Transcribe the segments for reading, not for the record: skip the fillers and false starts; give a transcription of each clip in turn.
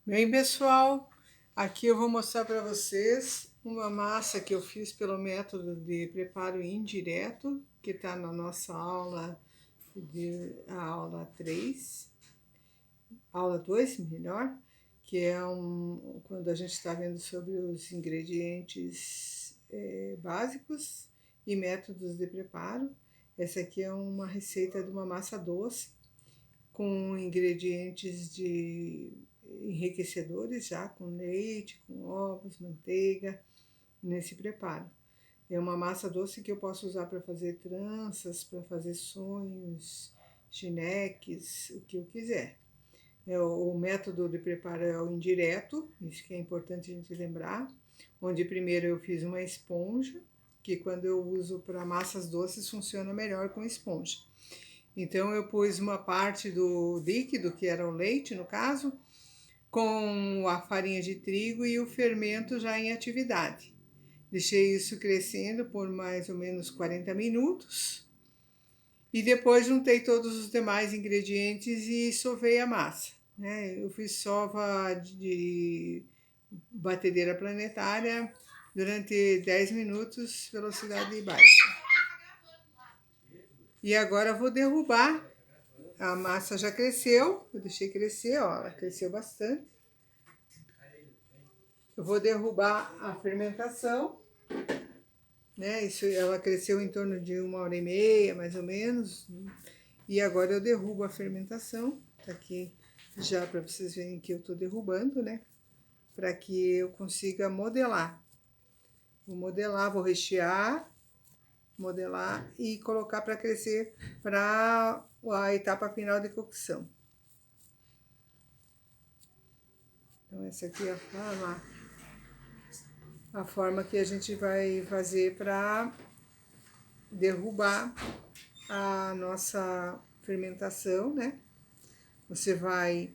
Bem, pessoal, aqui eu vou mostrar para vocês uma massa que eu fiz pelo método de preparo indireto, que está na nossa aula, a aula 3, aula 2, melhor, que é quando a gente está vendo sobre os ingredientes básicos e métodos de preparo. Essa aqui é uma receita de uma massa doce, com ingredientes de enriquecedores já, com leite, com ovos, manteiga, nesse preparo. É uma massa doce que eu posso usar para fazer tranças, para fazer sonhos, chineques, o que eu quiser. O método de preparo é o indireto, isso que é importante a gente lembrar, onde primeiro eu fiz uma esponja, que quando eu uso para massas doces funciona melhor com esponja. Então eu pus uma parte do líquido, que era o leite no caso, com a farinha de trigo e o fermento já em atividade. Deixei isso crescendo por mais ou menos 40 minutos e depois juntei todos os demais ingredientes e sovei a massa. Eu fiz sova de batedeira planetária durante 10 minutos, velocidade baixa. E agora eu vou derrubar. A massa já cresceu, eu deixei crescer, ó, ela cresceu bastante. Eu vou derrubar a fermentação, né? Isso, ela cresceu em torno de 1h30, mais ou menos. E agora eu derrubo a fermentação. Tá aqui já para vocês verem que eu tô derrubando, né? Para que eu consiga modelar. Vou modelar, vou rechear, modelar e colocar para crescer para a etapa final de cocção. Então, essa aqui é a forma que a gente vai fazer para derrubar a nossa fermentação, né? Você vai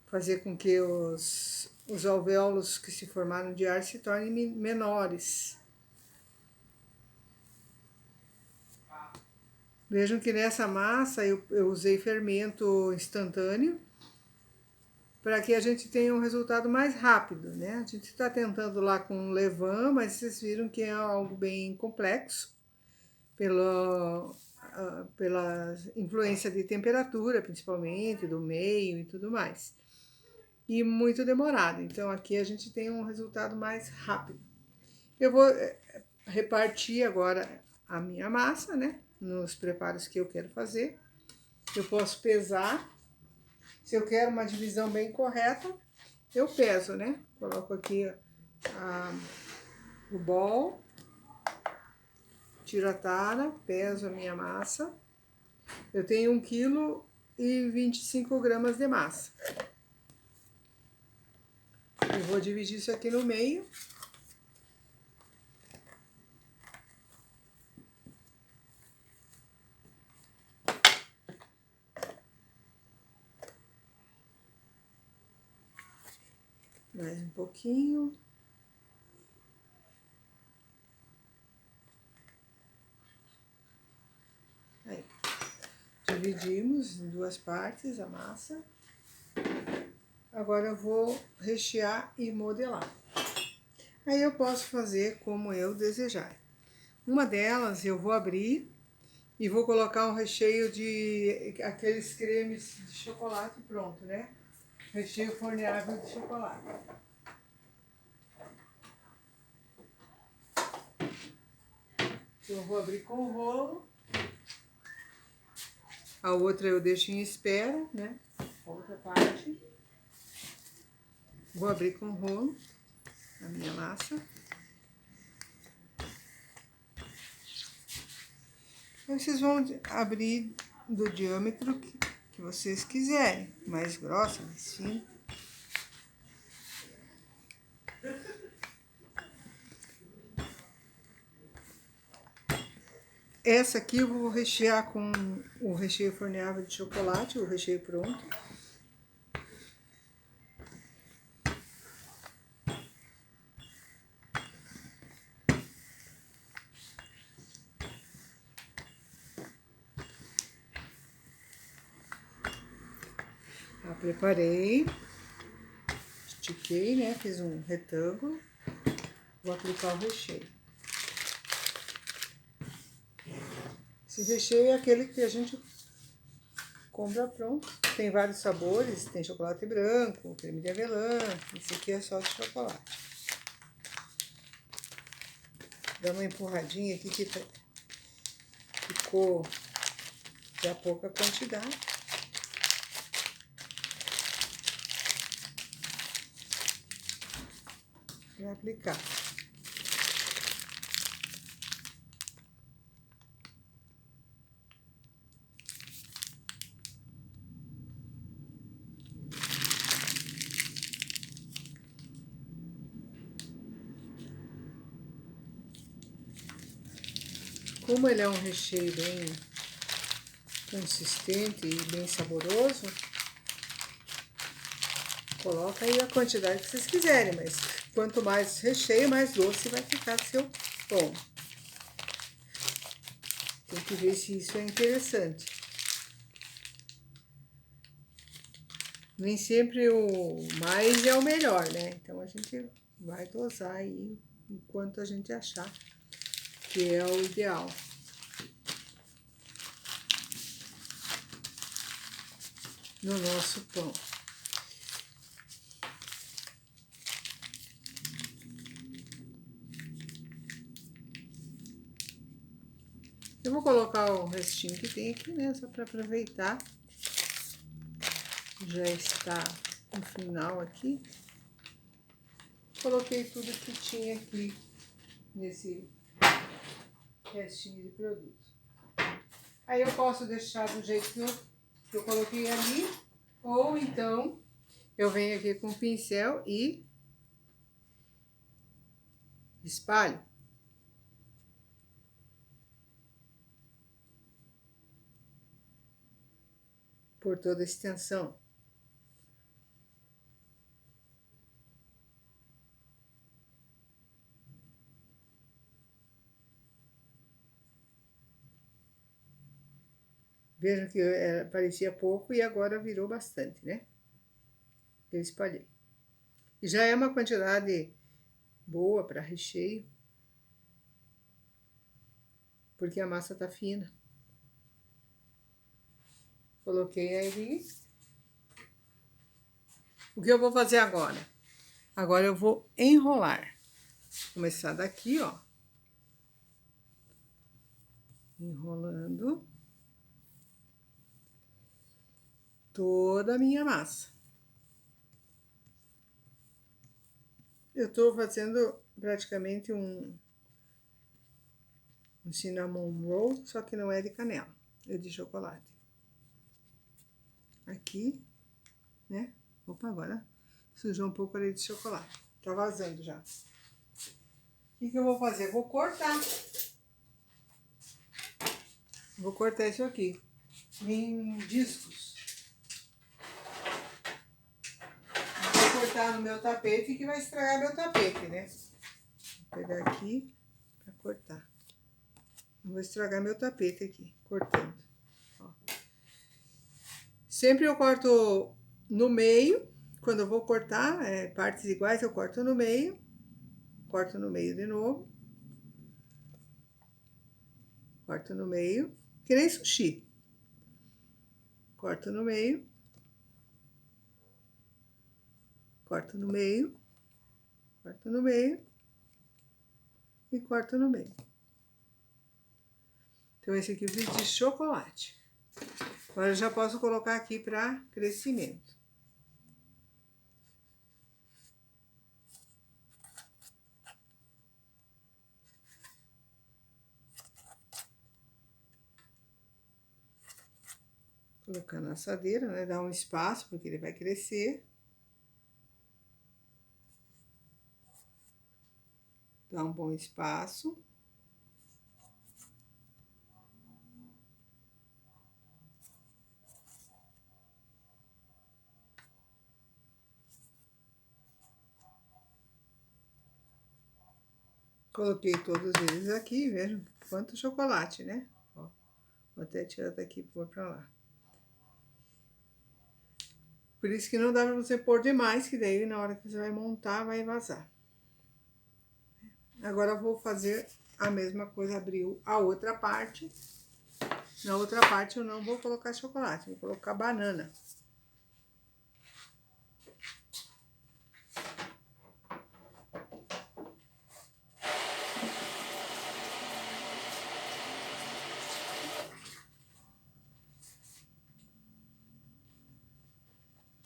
fazer com que os alvéolos que se formaram de ar se tornem menores. Vejam que nessa massa eu usei fermento instantâneo, para que a gente tenha um resultado mais rápido, né? A gente está tentando lá com levain, mas vocês viram que é algo bem complexo, pela influência de temperatura, principalmente, do meio e tudo mais. E muito demorado, então aqui a gente tem um resultado mais rápido. Eu vou repartir agora a minha massa, né? Nos preparos que eu quero fazer. Eu posso pesar. Se eu quero uma divisão bem correta, eu peso, né? Coloco aqui o bol, tiro a tara, peso a minha massa. Eu tenho 1,25 kg de massa. Eu vou dividir isso aqui no meio. Mais um pouquinho. Aí. Dividimos em duas partes a massa. Agora eu vou rechear e modelar. Aí eu posso fazer como eu desejar. Uma delas eu vou abrir e vou colocar um recheio de aqueles cremes de chocolate pronto, né? Recheio forneável de chocolate. Então eu vou abrir com o rolo. A outra eu deixo em espera, né? A outra parte. Vou abrir com o rolo a minha massa. Aí vocês vão abrir do diâmetro que vocês quiserem. Mais grossa, mais fina. Essa aqui eu vou rechear com o recheio forneável de chocolate, o recheio pronto. Já preparei. estiquei, né? Fiz um retângulo. Vou aplicar o recheio. Esse recheio é aquele que a gente compra pronto. Tem vários sabores, tem chocolate branco, creme de avelã. Esse aqui é só de chocolate. Dá uma empurradinha aqui que ficou já pouca quantidade. Para aplicar. Como ele é um recheio bem consistente e bem saboroso, coloca aí a quantidade que vocês quiserem, mas quanto mais recheio, mais doce vai ficar seu pão. Tem que ver se isso é interessante. Nem sempre o mais é o melhor, né? Então a gente vai dosar aí enquanto a gente achar que é o ideal. No nosso pão. Eu vou colocar o restinho que tem aqui, né? Só para aproveitar. Já está no final aqui. Coloquei tudo que tinha aqui nesse restinho de produto. Aí eu posso deixar do jeito que eu coloquei ali, ou então eu venho aqui com o pincel e espalho. Por toda a extensão. Vejam que parecia pouco e agora virou bastante, né? Eu espalhei. E já é uma quantidade boa para recheio, porque a massa tá fina. Coloquei ali. O que eu vou fazer agora? Agora eu vou enrolar. Começar daqui, ó. Enrolando toda a minha massa. Eu tô fazendo praticamente um cinnamon roll, só que não é de canela, é de chocolate. Aqui, né? Opa, agora sujou um pouco ali de chocolate. Tá vazando já. O que eu vou fazer? Vou cortar. Vou cortar isso aqui em discos. Vou cortar no meu tapete, que vai estragar meu tapete, né? Vou pegar aqui pra cortar. Não vou estragar meu tapete aqui, cortando. Ó. Sempre eu corto no meio. Quando eu vou cortar, partes iguais, eu corto no meio. Corto no meio de novo. Corto no meio. Que nem sushi. Corto no meio. Corto no meio. Corto no meio. E corto no meio. Então, esse aqui eu fiz de chocolate. Agora, eu já posso colocar aqui para crescimento. Colocar na assadeira, né? Dar um espaço, porque ele vai crescer. Dá um bom espaço. Coloquei todos eles aqui, vejam quanto chocolate, né? Ó, vou até tirar daqui e pôr pra lá. Por isso que não dá pra você pôr demais, que daí na hora que você vai montar, vai vazar. Agora eu vou fazer a mesma coisa, abrir a outra parte. Na outra parte eu não vou colocar chocolate, vou colocar banana.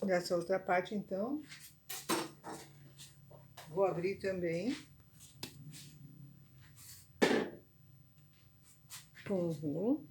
Nessa outra parte, então, vou abrir também com o rolo.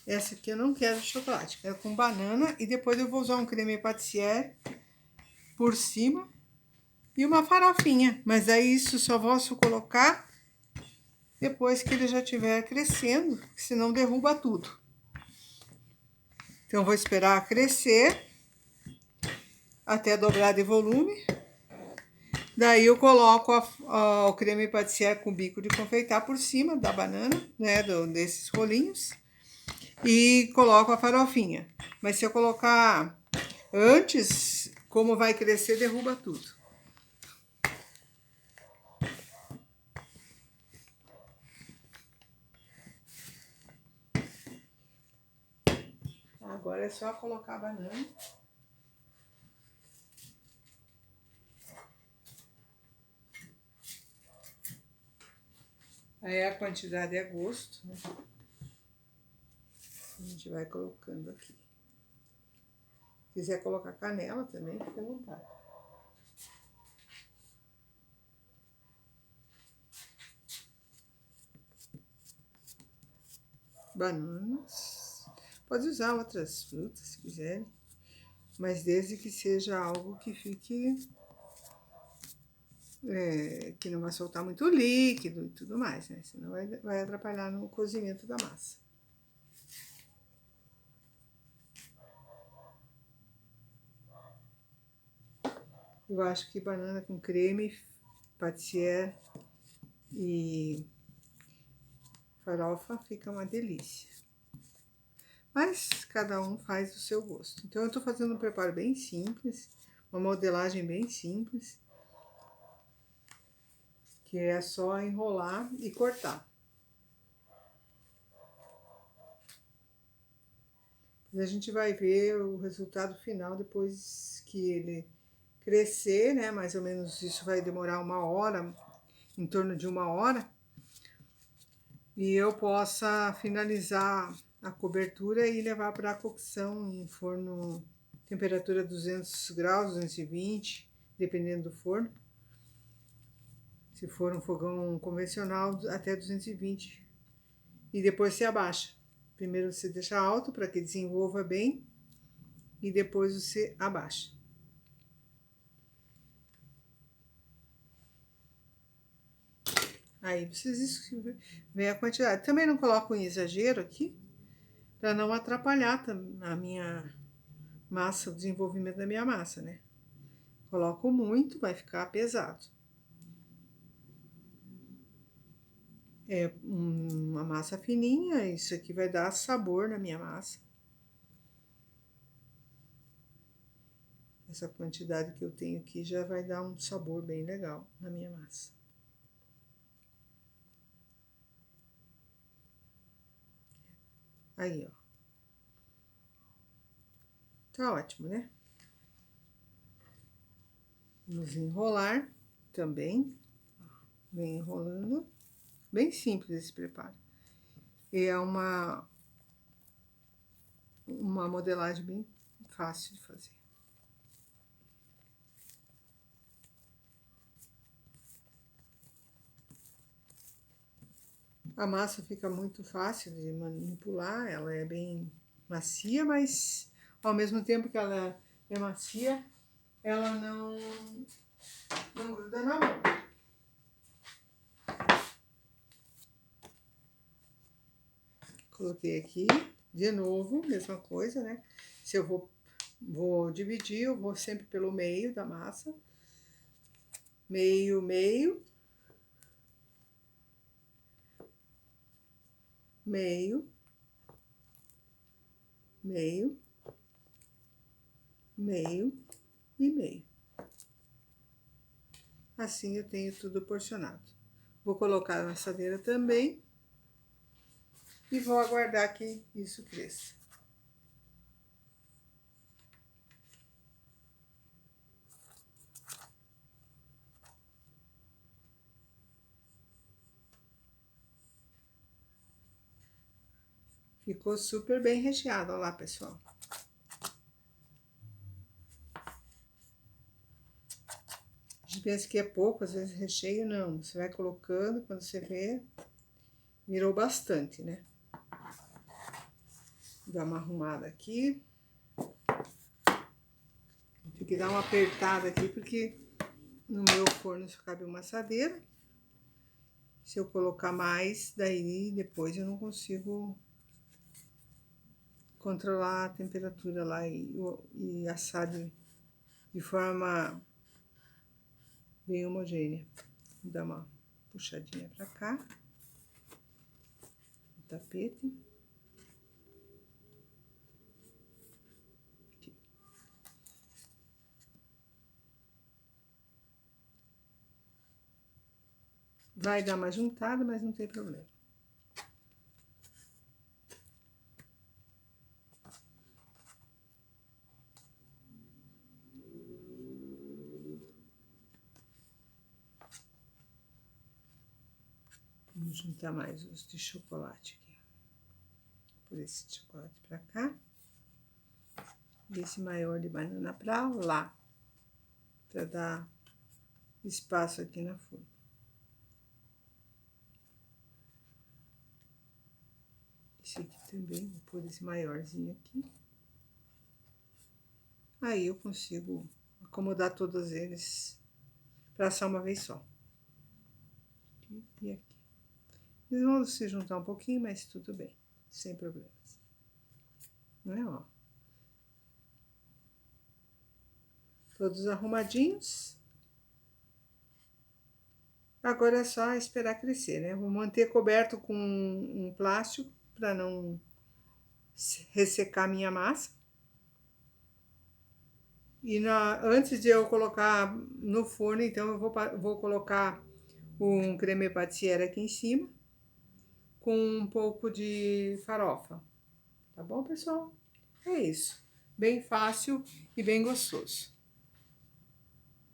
Essa aqui eu não quero de chocolate, quero com banana e depois eu vou usar um creme patissier por cima e uma farofinha. Mas aí isso só posso colocar depois que ele já estiver crescendo, senão derruba tudo. Então vou esperar crescer até dobrar de volume. Daí eu coloco o creme patissier com bico de confeitar por cima da banana, né, desses rolinhos. E coloco a farofinha. Mas se eu colocar antes, como vai crescer, derruba tudo. Agora é só colocar a banana. Aí a quantidade é gosto, né? A gente vai colocando aqui. Se quiser colocar canela também, fica à vontade. Bananas. Pode usar outras frutas se quiserem, mas desde que seja algo que fique... que não vai soltar muito líquido e tudo mais, né? Senão vai atrapalhar no cozimento da massa. Eu acho que banana com creme, patissier e farofa fica uma delícia. Mas cada um faz do seu gosto. Então eu tô fazendo um preparo bem simples, uma modelagem bem simples, que é só enrolar e cortar. E a gente vai ver o resultado final depois que ele crescer, né? Mais ou menos isso vai demorar 1 hora, em torno de 1 hora. E eu possa finalizar a cobertura e levar para a cocção em forno, temperatura 200 graus, 220, dependendo do forno. Se for um fogão convencional, até 220. E depois você abaixa. Primeiro você deixa alto para que desenvolva bem e depois você abaixa. Aí vocês veem a quantidade. Também não coloco em exagero aqui, para não atrapalhar a minha massa, o desenvolvimento da minha massa, né? Coloco muito, vai ficar pesado. É uma massa fininha, isso aqui vai dar sabor na minha massa. Essa quantidade que eu tenho aqui já vai dar um sabor bem legal na minha massa. Aí, ó. Tá ótimo, né? Vamos enrolar também. Vem enrolando. Bem simples esse preparo. E é uma modelagem bem fácil de fazer. A massa fica muito fácil de manipular, ela é bem macia, mas ao mesmo tempo que ela é macia, ela não gruda na mão. Coloquei aqui, de novo, mesma coisa, né? Se eu vou dividir, eu vou sempre pelo meio da massa. meio, meio, meio, meio, meio e meio. Assim eu tenho tudo porcionado. Vou colocar na assadeira também e vou aguardar que isso cresça. Ficou super bem recheado, olha lá, pessoal. A gente pensa que é pouco, às vezes recheio, não. Você vai colocando, quando você vê, virou bastante, né? Vou dar uma arrumada aqui. Tem que dar uma apertada aqui, porque no meu forno só cabe uma assadeira. Se eu colocar mais, daí depois eu não consigo controlar a temperatura lá e assar de forma bem homogênea. Vou dar uma puxadinha pra cá, o tapete. Aqui. Vai dar uma juntada, mas não tem problema. Vamos juntar mais os de chocolate aqui. Por esse de chocolate pra cá. E esse maior de banana pra lá. Pra dar espaço aqui na forma. Esse aqui também, vou pôr esse maiorzinho aqui. Aí eu consigo acomodar todos eles pra assar uma vez só. Aqui e aqui. Eles vão se juntar um pouquinho, mas tudo bem, sem problemas. Não é, ó? Todos arrumadinhos. Agora é só esperar crescer, né? Vou manter coberto com um plástico para não ressecar minha massa. E antes de eu colocar no forno, então eu vou colocar um creme patissiere aqui em cima com um pouco de farofa. Tá bom, pessoal? É isso. Bem fácil e bem gostoso.